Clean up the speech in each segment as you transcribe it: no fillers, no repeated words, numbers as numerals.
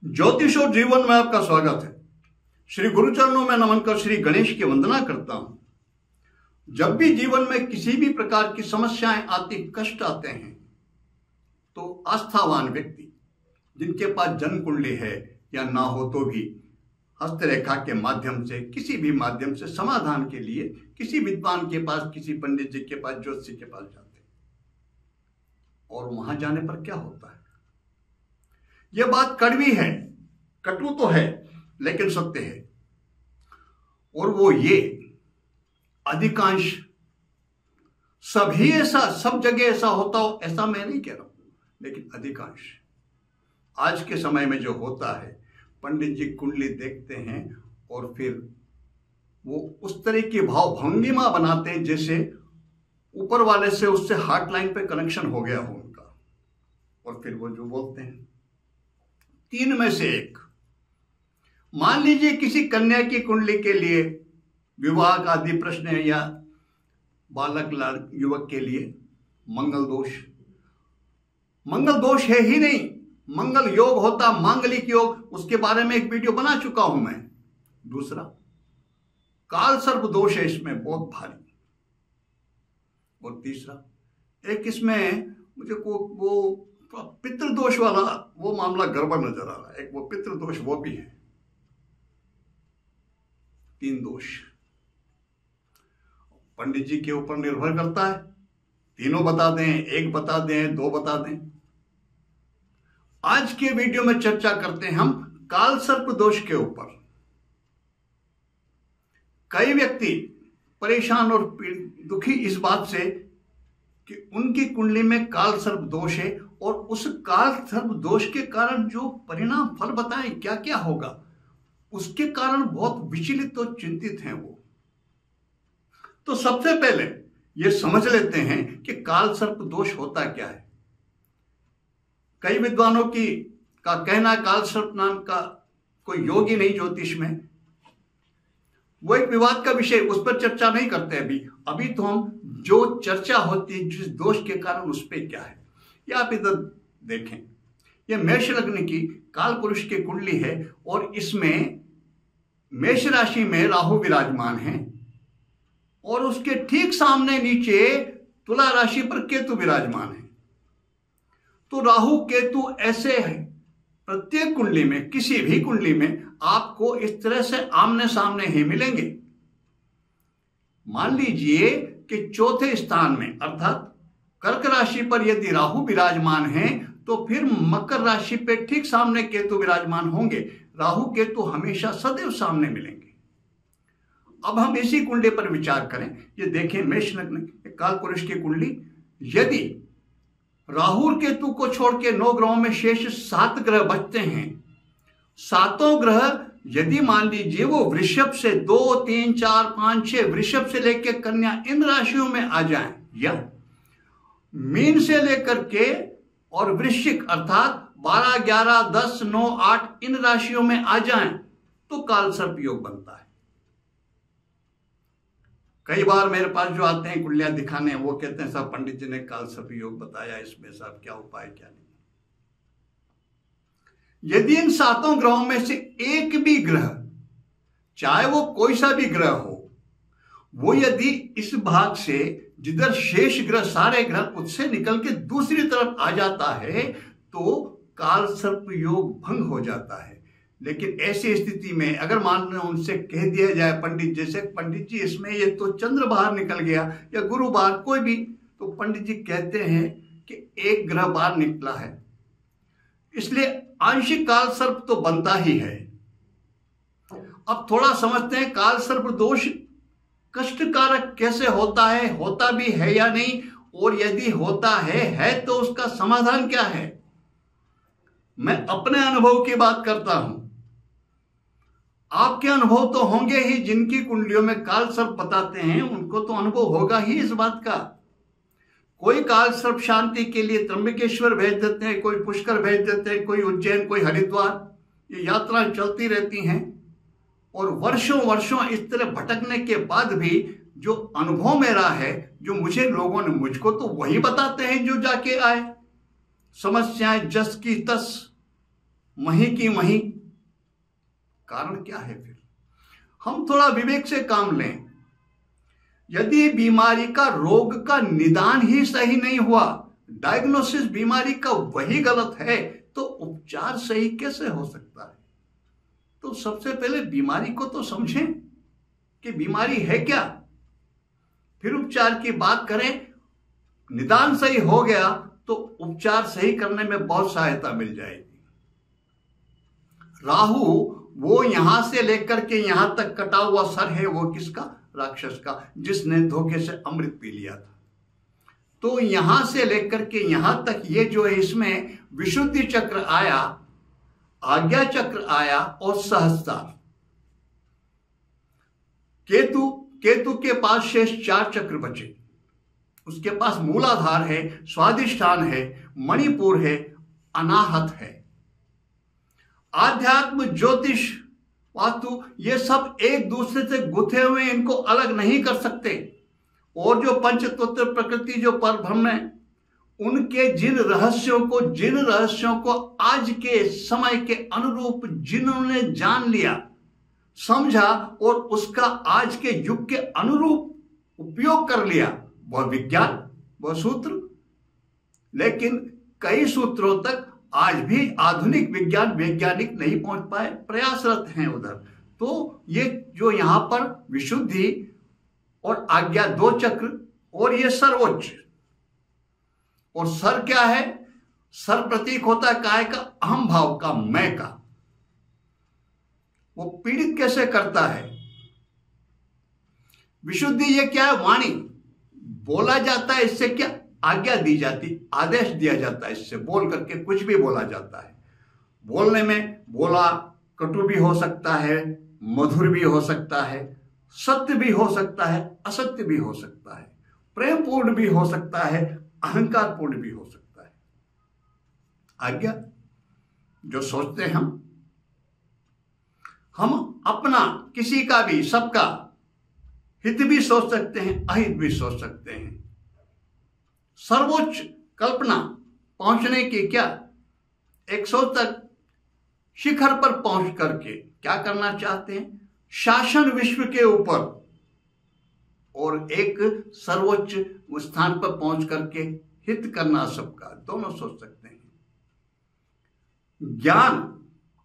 ज्योतिष और जीवन में आपका स्वागत है। श्री गुरुचरणों में नमन कर श्री गणेश की वंदना करता हूं। जब भी जीवन में किसी भी प्रकार की समस्याएं आती, कष्ट आते हैं, तो आस्थावान व्यक्ति जिनके पास जन्म कुंडली है या ना हो तो भी हस्तरेखा के माध्यम से, किसी भी माध्यम से समाधान के लिए किसी विद्वान के पास, किसी पंडित जी के पास, ज्योतिषी के पास जाते हैं। और वहां जाने पर क्या होता है? यह बात कड़वी है, कटु तो है, लेकिन सत्य है। और वो ये, अधिकांश सभी ऐसा, सब जगह ऐसा होता हो ऐसा मैं नहीं कह रहा हूं, लेकिन अधिकांश आज के समय में जो होता है, पंडित जी कुंडली देखते हैं और फिर वो उस तरह की भाव भंगिमा बनाते हैं जैसे ऊपर वाले से उससे हार्ट लाइन पे कनेक्शन हो गया हो उनका। और फिर वो जो बोलते हैं, तीन में से एक, मान लीजिए किसी कन्या की कुंडली के लिए विवाह आदि प्रश्न है, या बालक युवक के लिए मंगल दोष है ही नहीं, मंगल योग होता, मांगलिक योग, उसके बारे में एक वीडियो बना चुका हूं मैं। दूसरा, काल सर्प दोष है इसमें बहुत भारी। और तीसरा, एक इसमें मुझे को वो पितृदोष वाला वो मामला गड़बड़ नजर आ रहा है। एक वो पितृदोष वो भी है। तीन दोष पंडित जी के ऊपर निर्भर करता है, तीनों बता दें, एक बता दें, दो बता दें। आज के वीडियो में चर्चा करते हैं हम काल सर्प दोष के ऊपर। कई व्यक्ति परेशान और दुखी इस बात से कि उनकी कुंडली में काल सर्प दोष है, और उस काल सर्प दोष के कारण जो परिणाम फल बताएं क्या क्या होगा, उसके कारण बहुत विचलित और चिंतित हैं वो। तो सबसे पहले ये समझ लेते हैं कि काल सर्प दोष होता क्या है। कई विद्वानों का कहना, काल सर्प नाम का कोई योग ही नहीं ज्योतिष में। वो एक विवाद का विषय, उस पर चर्चा नहीं करते अभी तो हम जो चर्चा होती है जिस दोष के कारण उस पर क्या है। या आप इधर देखें, यह मेष लग्न की काल पुरुष की कुंडली है, और इसमें मेष राशि में राहु विराजमान है, और उसके ठीक सामने नीचे तुला राशि पर केतु विराजमान है। तो राहु केतु ऐसे है, प्रत्येक कुंडली में, किसी भी कुंडली में आपको इस तरह से आमने सामने ही मिलेंगे। मान लीजिए कि चौथे स्थान में अर्थात कर्क राशि पर यदि राहु विराजमान है, तो फिर मकर राशि पे ठीक सामने केतु विराजमान होंगे। राहु केतु हमेशा सदैव सामने मिलेंगे। अब हम इसी कुंडली पर विचार करें। ये देखें, मेष लग्न काल पुरुष की कुंडली, यदि राहु और केतु को छोड़ के 9 ग्रहों में शेष 7 ग्रह बचते हैं, सातों ग्रह यदि मान लीजिए वो वृषभ से 2, 3, 4, 5, 6, वृषभ से लेकर कन्या इन राशियों में आ जाएं, या मीन से लेकर के और वृश्चिक अर्थात 12, 11, 10, 9, 8 इन राशियों में आ जाएं, तो काल सर्प योग बनता है। कई बार मेरे पास जो आते हैं कुंडलियां दिखाने, वो कहते हैं साहब पंडित जी ने काल सर्प योग बताया, इसमें साहब क्या उपाय क्या नहीं। यदि इन 7 ग्रहों में से एक भी ग्रह, चाहे वो कोई सा भी ग्रह हो, वो यदि इस भाग से जिधर शेष ग्रह, सारे ग्रह उससे निकल के दूसरी तरफ आ जाता है, तो काल सर्प योग भंग हो जाता है। लेकिन ऐसी स्थिति में अगर मान लो उनसे कह दिया जाए पंडित जैसे, पंडित जी इसमें ये तो चंद्र बाहर निकल गया या गुरु बाहर, कोई भी, तो पंडित जी कहते हैं कि एक ग्रह बाहर निकला है, इसलिए आंशिक काल सर्प तो बनता ही है। अब थोड़ा समझते हैं काल सर्प दोष कष्टकारक कैसे होता है, होता भी है या नहीं, और यदि होता है तो उसका समाधान क्या है। मैं अपने अनुभव की बात करता हूं, आपके अनुभव तो होंगे ही। जिनकी कुंडलियों में काल सर्प बताते हैं उनको तो अनुभव होगा ही इस बात का। कोई काल सर्प शांति के लिए त्र्यंबकेश्वर भेज देते हैं, कोई पुष्कर भेज देते हैं, कोई उज्जैन, कोई हरिद्वार। ये यात्राएं चलती रहती हैं, और वर्षों वर्षों इस तरह भटकने के बाद भी जो अनुभव मेरा है, जो मुझे लोगों ने मुझको तो वही बताते हैं जो जाके आए। समस्याएं जस की तस, मही की मही। कारण क्या है? फिर हम थोड़ा विवेक से काम लें। यदि बीमारी का, रोग का निदान ही सही नहीं हुआ, डायग्नोसिस बीमारी का वही गलत है, तो उपचार सही कैसे हो सकता है? तो सबसे पहले बीमारी को तो समझें कि बीमारी है क्या, फिर उपचार की बात करें। निदान सही हो गया तो उपचार सही करने में बहुत सहायता मिल जाएगी। राहु वो यहां से लेकर के यहां तक कटा हुआ सर है, वो किसका? राक्षस का, जिसने धोखे से अमृत पी लिया था। तो यहां से लेकर के यहां तक ये जो है, इसमें विशुद्धि चक्र आया, आज्ञा चक्र आया और सहस्त्रार। केतु के पास शेष 4 चक्र बचे। उसके पास मूलाधार है, स्वादिष्ठान है, मणिपुर है, अनाहत है। आध्यात्म, ज्योतिष, वास्तु, ये सब एक दूसरे से गुथे हुए, इनको अलग नहीं कर सकते। और जो पंचतत्व प्रकृति, जो परब्रह्म है, उनके जिन रहस्यों को आज के समय के अनुरूप जिन्होंने जान लिया, समझा और उसका आज के युग के अनुरूप उपयोग कर लिया, वह विज्ञान, वह सूत्र। लेकिन कई सूत्रों तक आज भी आधुनिक वैज्ञानिक नहीं पहुंच पाए, प्रयासरत हैं उधर। तो ये जो यहां पर विशुद्धि और आज्ञा, 2 चक्र, और ये सर्वोच्च। और सर क्या है? सर प्रतीक होता है काय का? अहम भाव का, मैं का। वो पीड़ित कैसे करता है? विशुद्धि ये क्या है? वाणी, बोला जाता है, इससे क्या आज्ञा दी जाती, आदेश दिया जाता है, इससे बोल करके कुछ भी बोला जाता है। बोलने में बोला कटु भी हो सकता है, मधुर भी हो सकता है, सत्य भी हो सकता है, असत्य भी हो सकता है, प्रेम पूर्ण भी हो सकता है, अहंकार पूर्ण भी हो सकता है। आज्ञा जो सोचते हैं हम अपना, किसी का भी, सबका हित भी सोच सकते हैं, अहित भी सोच सकते हैं। सर्वोच्च कल्पना पहुंचने की क्या, 100 तक शिखर पर पहुंच करके क्या करना चाहते हैं? शासन विश्व के ऊपर, और एक सर्वोच्च स्थान पर पहुंच करके हित करना सबका, दोनों सोच सकते हैं। ज्ञान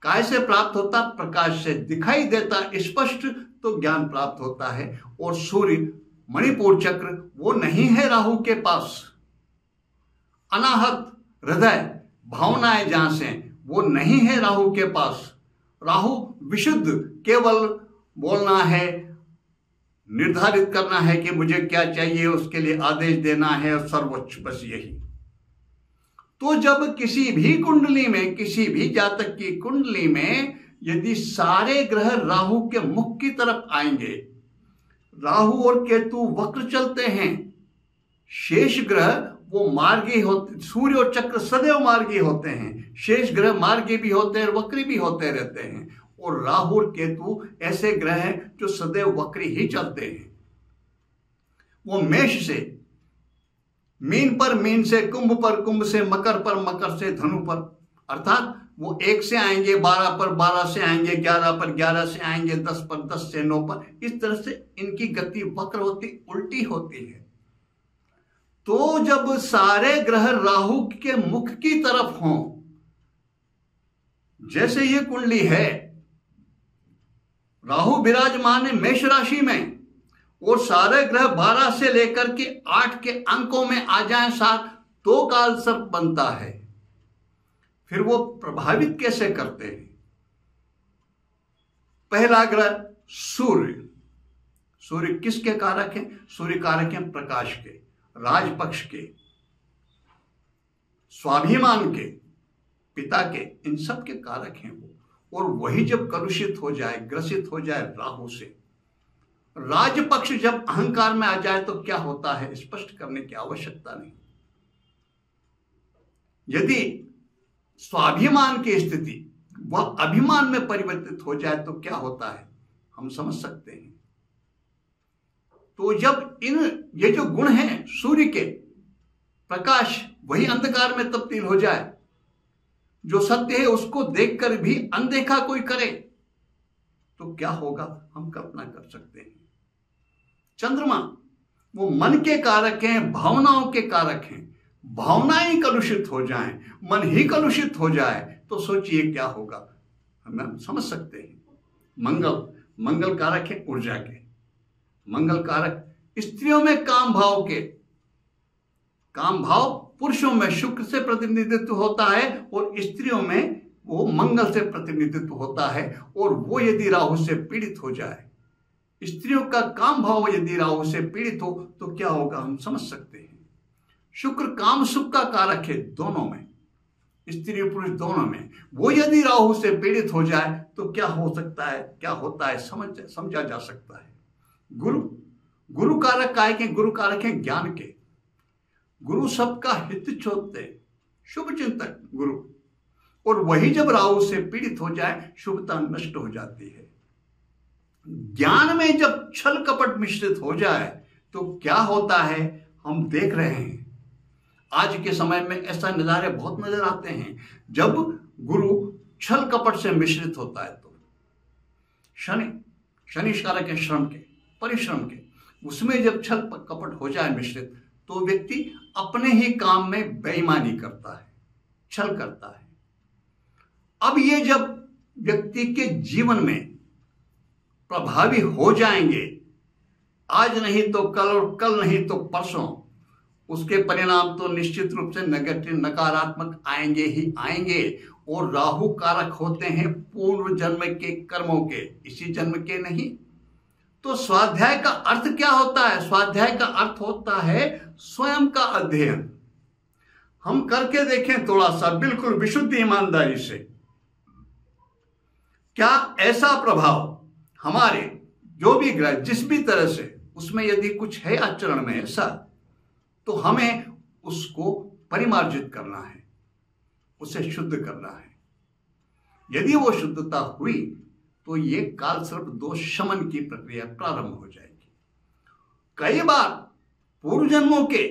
काय से प्राप्त होता? प्रकाश से। दिखाई देता स्पष्ट तो ज्ञान प्राप्त होता है। और सूर्य, मणिपुर चक्र, वो नहीं है राहु के पास। अनाहत हृदय, भावनाएं जहां से, वो नहीं है राहु के पास। राहु विशुद्ध, केवल बोलना है, निर्धारित करना है कि मुझे क्या चाहिए, उसके लिए आदेश देना है, और सर्वोच्च, बस यही। तो जब किसी भी कुंडली में, किसी भी जातक की कुंडली में यदि सारे ग्रह राहु के मुख की तरफ आएंगे, राहु और केतु वक्र चलते हैं, शेष ग्रह वो मार्गी होते, सूर्य और चक्र सदैव मार्गी होते हैं, शेष ग्रह मार्गी भी होते हैं, वक्री भी होते रहते हैं। और राहु और केतु ऐसे ग्रह हैं जो सदैव वक्री ही चलते हैं। वो मेष से मीन पर, मीन से कुंभ पर, कुंभ से मकर पर, मकर से धनु पर, अर्थात वो 1 से आएंगे 12 पर, 12 से आएंगे 11 पर, 11 से आएंगे 10 पर, 10 से 9 पर। इस तरह से इनकी गति वक्र होती, उल्टी होती है। तो जब सारे ग्रह राहु के मुख की तरफ हों, जैसे ये कुंडली है, राहु विराजमान है मेष राशि में, और सारे ग्रह 12 से लेकर के 8 के अंकों में आ जाएं साथ, तो काल सर्प बनता है। फिर वो प्रभावित कैसे करते हैं? पहला ग्रह सूर्य। सूर्य किसके कारक हैं? सूर्य कारक हैं प्रकाश के, राजपक्ष के, स्वाभिमान के, पिता के, इन सब के कारक हैं वो। और वही जब कलुषित हो जाए, ग्रसित हो जाए राहु से, राजपक्ष जब अहंकार में आ जाए, तो क्या होता है स्पष्ट करने की आवश्यकता नहीं। यदि स्वाभिमान की स्थिति वह अभिमान में परिवर्तित हो जाए, तो क्या होता है हम समझ सकते हैं। तो जब ये जो गुण हैं सूर्य के, प्रकाश वही अंधकार में तब्दील हो जाए, जो सत्य है उसको देखकर भी अनदेखा कोई करे तो क्या होगा, हम कल्पना कर सकते हैं। चंद्रमा वो मन के कारक हैं, भावनाओं के कारक हैं। भावनाएं ही कलुषित हो जाएं, मन ही कलुषित हो जाए तो सोचिए क्या होगा, हम समझ सकते हैं। मंगल कारक है ऊर्जा के, मंगल कारक स्त्रियों में काम भाव पुरुषों में शुक्र से प्रतिनिधित्व होता है और स्त्रियों में वो मंगल से प्रतिनिधित्व होता है। और वो यदि राहु से पीड़ित हो जाए, स्त्रियों का काम भाव यदि राहु से पीड़ित हो तो क्या होगा, हम समझ सकते हैं। शुक्र काम सुख का कारक है, दोनों में, स्त्री और पुरुष दोनों में। वो यदि राहु से पीड़ित हो जाए तो क्या हो सकता है, क्या होता है, समझा जा सकता है। गुरु कारक काय के, गुरु कारक है ज्ञान के। गुरु सबका हित चाहते, शुभ चिंतक गुरु। और वही जब राहु से पीड़ित हो जाए शुभता नष्ट हो जाती है। ज्ञान में जब छल कपट मिश्रित हो जाए तो क्या होता है, हम देख रहे हैं आज के समय में ऐसा नजारे बहुत नजर आते हैं। जब गुरु छल कपट से मिश्रित होता है तो शनि कारक है श्रम के, परिश्रम के, उसमें जब छल कपट हो जाए मिश्रित तो व्यक्ति अपने ही काम में बेईमानी करता है, छल करता है। अब ये जब व्यक्ति के जीवन में प्रभावी हो जाएंगे, आज नहीं तो कल और कल नहीं तो परसों, उसके परिणाम तो निश्चित रूप से नेगेटिव, नकारात्मक आएंगे ही आएंगे। और राहु कारक होते हैं पूर्व जन्म के कर्मों के, इसी जन्म के नहीं। तो स्वाध्याय का अर्थ क्या होता है, स्वाध्याय का अर्थ होता है स्वयं का अध्ययन। हम करके देखें थोड़ा सा, बिल्कुल विशुद्ध ईमानदारी से, क्या ऐसा प्रभाव हमारे जो भी ग्रह जिस भी तरह से उसमें यदि कुछ है आचरण में ऐसा, तो हमें उसको परिमार्जित करना है, उसे शुद्ध करना है। यदि वो शुद्धता हुई तो ये काल सर्प दोष शमन की प्रक्रिया प्रारंभ हो जाएगी। कई बार पूर्व जन्मों के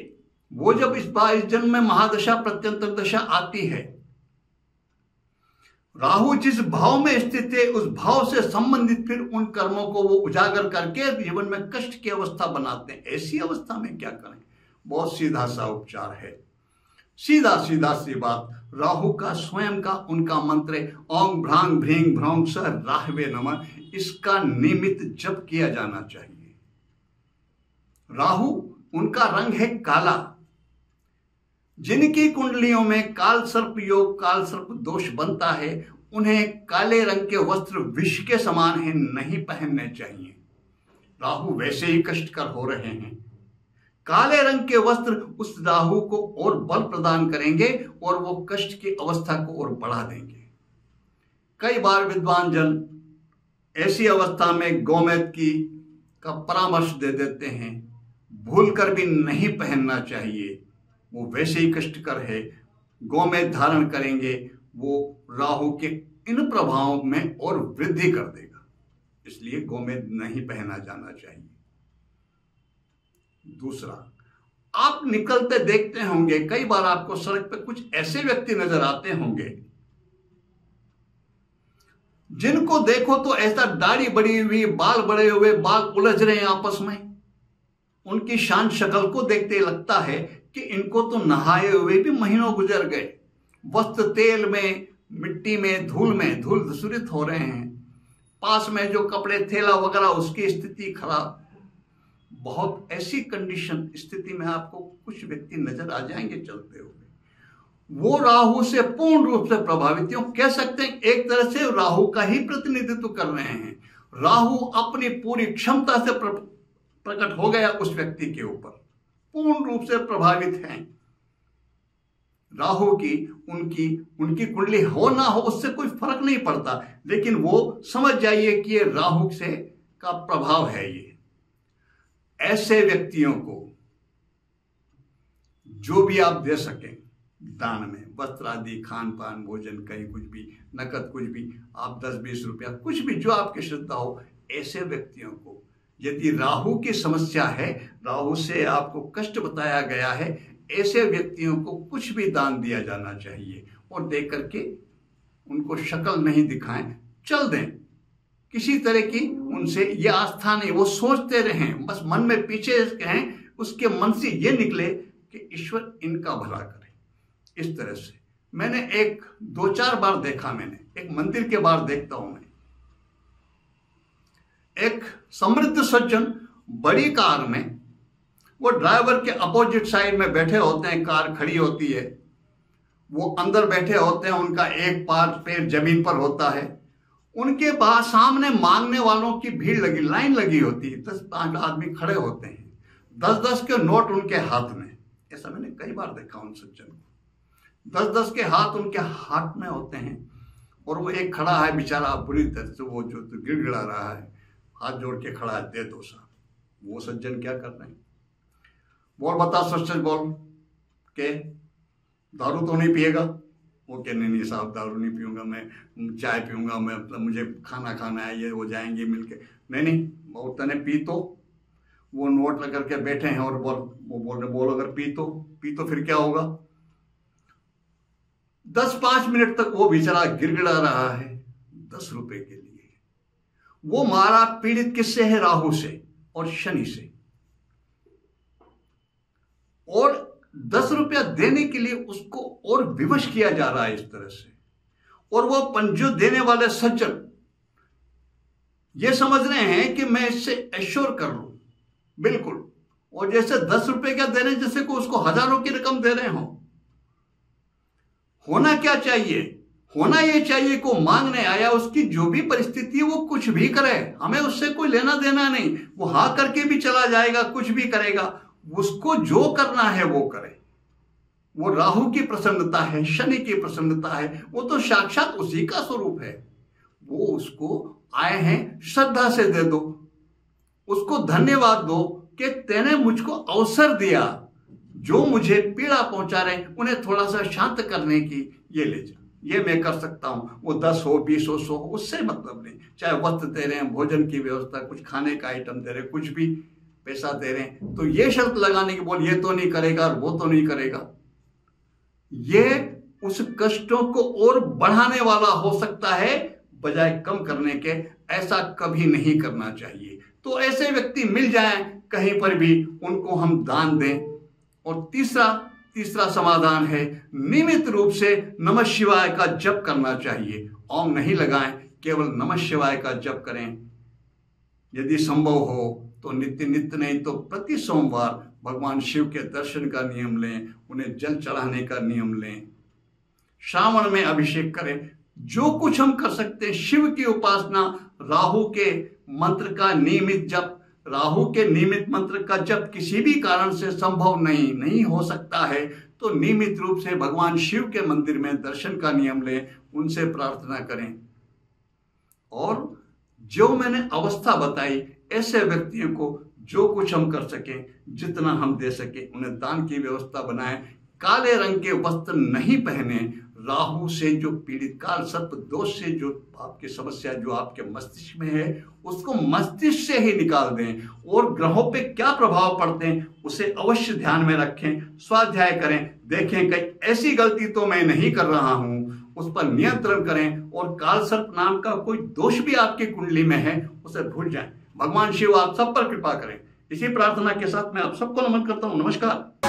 वो जब इस जन्म में महादशा प्रत्यंतर दशा आती है, राहु जिस भाव में स्थित है उस भाव से संबंधित फिर उन कर्मों को वो उजागर करके जीवन में कष्ट की अवस्था बनाते हैं। ऐसी अवस्था में क्या करें, बहुत सीधा सा उपचार है, सीधा सी बात। राहु का स्वयं का उनका मंत्र ओम भ्रांग भ्रींग भ्रौंग स राहवे नमः, इसका नियमित जप किया जाना चाहिए। राहु उनका रंग है काला। जिनकी कुंडलियों में काल सर्प योग, काल सर्प दोष बनता है, उन्हें काले रंग के वस्त्र विष के समान है, नहीं पहनने चाहिए। राहु वैसे ही कष्टकर हो रहे हैं। काले रंग के वस्त्र उस राहु को और बल प्रदान करेंगे और वो कष्ट की अवस्था को और बढ़ा देंगे। कई बार विद्वान जन ऐसी अवस्था में गोमेद का परामर्श दे देते हैं, भूलकर भी नहीं पहनना चाहिए, वो वैसे ही कष्टकर है। गोमेद धारण करेंगे, वो राहु के इन प्रभावों में और वृद्धि कर देगा, इसलिए गोमेद नहीं पहना जाना चाहिए। दूसरा, आप निकलते देखते होंगे, कई बार आपको सड़क पे कुछ ऐसे व्यक्ति नजर आते होंगे जिनको देखो तो ऐसा दाढ़ी बड़ी हुई, बाल बड़े हुए, बाल उलझ रहे हैं आपस में। उनकी शान शक्ल को देखते लगता है कि इनको तो नहाए हुए भी महीनों गुजर गए। वस्त्र तेल में, मिट्टी में, धूल धूसरित हो रहे हैं। पास में जो कपड़े थैला वगैरह उसकी स्थिति खराब। बहुत ऐसी कंडीशन स्थिति में आपको कुछ व्यक्ति नजर आ जाएंगे चलते हुए। वो राहु से पूर्ण रूप से प्रभावित हो, कह सकते हैं एक तरह से राहु का ही प्रतिनिधित्व कर रहे हैं। राहु अपनी पूरी क्षमता से प्रकट हो गया उस व्यक्ति के ऊपर, पूर्ण रूप से प्रभावित हैं। राहु की उनकी कुंडली हो ना हो उससे कोई फर्क नहीं पड़ता, लेकिन वो समझ जाइए कि ये राहु से का प्रभाव है। ये ऐसे व्यक्तियों को जो भी आप दे सकें दान में, वस्त्र आदि, खान पान, भोजन, कहीं कुछ भी, नकद कुछ भी, आप 10-20 रुपया कुछ भी जो आपकी श्रद्धा हो, ऐसे व्यक्तियों को, यदि राहु की समस्या है, राहु से आपको कष्ट बताया गया है, ऐसे व्यक्तियों को कुछ भी दान दिया जाना चाहिए और दे करके उनको शक्ल नहीं दिखाएं, चल दें। किसी तरह की उनसे ये आस्था नहीं, वो सोचते रहें, बस मन में पीछे कहें, उसके मन से ये निकले कि ईश्वर इनका भला करे। इस तरह से मैंने एक 2-4 बार देखा, मैंने एक मंदिर के बाहर देखता हूं मैं, एक समृद्ध सज्जन बड़ी कार में, वो ड्राइवर के अपोजिट साइड में बैठे होते हैं, कार खड़ी होती है, वो अंदर बैठे होते हैं, उनका एक पैर जमीन पर होता है, उनके पास सामने मांगने वालों की भीड़ लगी, लाइन लगी होती है, 10-5 आदमी खड़े होते हैं, 10-10 के नोट उनके हाथ में। ऐसा मैंने कई बार देखा उन सज्जन को, 10-10 के हाथ उनके हाथ में होते हैं, और वो एक खड़ा है बेचारा बुरी तरह से, वो जो गिड़गिड़ा रहा है, हाथ जोड़ के खड़ा है, दे दो साहब। वो सज्जन क्या कर रहे हैं, बोल बता सच बोल के दारू तो नहीं पिएगा? वो कह नहीं साहब दारू नहीं पीऊंगा, मैं चाय पीऊंगा, मैं मतलब मुझे खाना है, ये हो जाएंगे मिलके। नहीं बहुत तने पी तो। वो नोट लग करके बैठे हैं और वो बोल रहे बोल अगर पी तो फिर क्या होगा? 10-5 मिनट तक वो बेचारा गिड़गिड़ा रहा है 10 रुपए के लिए। वो मारा पीड़ित किससे है? राहु से और शनि से। और 10 रुपया देने के लिए उसको और विवश किया जा रहा है इस तरह से। और वो पंजो देने वाले सज्जन ये समझ रहे हैं कि मैं इससे एश्योर कर लूं, बिल्कुल। और जैसे 10 रुपए क्या दे रहे हैं, जैसे को उसको हजारों की रकम दे रहे हो। होना क्या चाहिए? होना ये चाहिए को मांगने आया, उसकी जो भी परिस्थिति है वो कुछ भी करे, हमें उससे कोई लेना देना नहीं। वो हाँ करके भी चला जाएगा, कुछ भी करेगा, उसको जो करना है वो करे। वो राहु की प्रसन्नता है, शनि की प्रसन्नता है, वो तो साक्षात उसी का स्वरूप है। वो उसको आए हैं श्रद्धा से दे दो, उसको धन्यवाद दो कि तेने मुझको अवसर दिया, जो मुझे पीड़ा पहुंचा रहे उन्हें थोड़ा सा शांत करने की, ये ले जा, ये मैं कर सकता हूं। वो 10 हो 20 हो 100 हो, उससे मतलब नहीं। चाहे वस्त्र दे रहे हैं, भोजन की व्यवस्था, कुछ खाने का आइटम दे रहे, कुछ भी पैसा दे रहे हैं, तो ये शर्त लगाने की बोल ये तो नहीं करेगा और वो तो नहीं करेगा, ये उस कष्टों को और बढ़ाने वाला हो सकता है बजाय कम करने के। ऐसा कभी नहीं करना चाहिए। तो ऐसे व्यक्ति मिल जाएं कहीं पर भी, उनको हम दान दें। और तीसरा समाधान है, नियमित रूप से नमः शिवाय का जप करना चाहिए। ओम नहीं लगाएं, केवल नमः शिवाय का जप करें। यदि संभव हो तो नित्य नहीं तो प्रति सोमवार भगवान शिव के दर्शन का नियम लें, उन्हें जल चढ़ाने का नियम लें, श्रावण में अभिषेक करें। जो कुछ हम कर सकते हैं, शिव की उपासना, राहु के मंत्र का नियमित जप, राहु के नियमित मंत्र का जप किसी भी कारण से संभव नहीं हो सकता है, तो नियमित रूप से भगवान शिव के मंदिर में दर्शन का नियम लें, उनसे प्रार्थना करें। और जो मैंने अवस्था बताई, ऐसे व्यक्तियों को जो कुछ हम कर सकें, जितना हम दे सके, उन्हें दान की व्यवस्था बनाएं। काले रंग के वस्त्र नहीं पहने। राहु से जो पीड़ित, काल सर्प दोष से जो आपकी समस्या जो आपके मस्तिष्क में है, उसको मस्तिष्क से ही निकाल दें। और ग्रहों पे क्या प्रभाव पड़ते हैं उसे अवश्य ध्यान में रखें, स्वाध्याय करें, देखें कहीं ऐसी गलती तो मैं नहीं कर रहा हूं, उस पर नियंत्रण करें। और काल सर्प नाम का कोई दोष भी आपकी कुंडली में है, उसे भूल जाएं। भगवान शिव आप सब पर कृपा करें। इसी प्रार्थना के साथ मैं आप सबको नमन करता हूं। नमस्कार।